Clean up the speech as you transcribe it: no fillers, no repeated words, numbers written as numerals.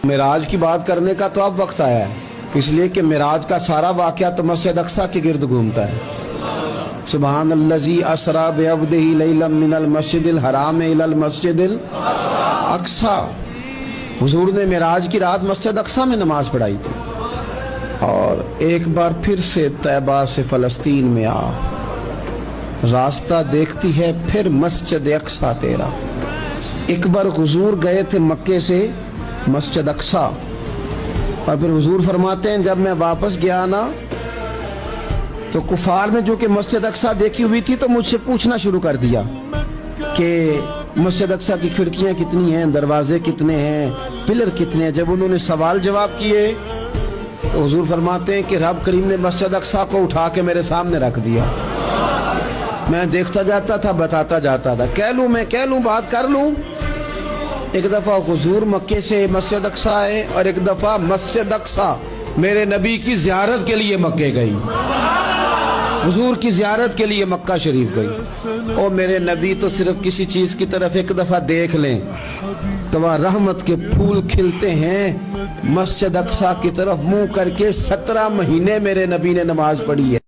معراج کی بات کرنے کا تو اب وقت آیا ہے، اس لیے کہ معراج کا سارا واقعہ تو مسجد اقصی کے گرد گھومتا ہے۔ سبحان الذی اسری بعبدہ لیلا من المسجد الحرام الی المسجد الاقصی۔ حضور نے معراج کی رات مسجد اقصی میں نماز پڑھائی تھی، اور ایک بار پھر سے طیبہ سے فلسطین میں آ، راستہ دیکھتی ہے پھر مسجد اقصی تیرا۔ ایک بار حضور گئے تھے مکے سے مسجد اقصی، اور پھر حضور فرماتے ہیں جب میں واپس گیا نا تو کفار نے جو کہ مسجد اقصی دیکھی ہوئی تھی تو مجھ سے پوچھنا شروع کر دیا کہ مسجد اقصی کی کھڑکیاں کتنی ہیں، دروازے کتنے ہیں، پلر کتنے ہیں۔ جب انہوں نے سوال جواب کیے تو حضور فرماتے ہیں کہ رب کریم نے مسجد اقصی کو اٹھا کے میرے سامنے رکھ دیا، میں دیکھتا جاتا تھا، بتاتا جاتا تھا، کہہ لوں بات کر لوں۔ ایک دفعہ حضور مکے سے مسجد اقصی آئے، اور ایک دفعہ مسجد اقصی میرے نبی کی زیارت کے لیے مکے گئی، حضور کی زیارت کے لیے مکہ شریف گئی۔ اور میرے نبی تو صرف کسی چیز کی طرف ایک دفعہ دیکھ لیں تو وہاں رحمت کے پھول کھلتے ہیں۔ مسجد اقصی کی طرف منہ کر کے 17 مہینے میرے نبی نے نماز پڑھی ہے۔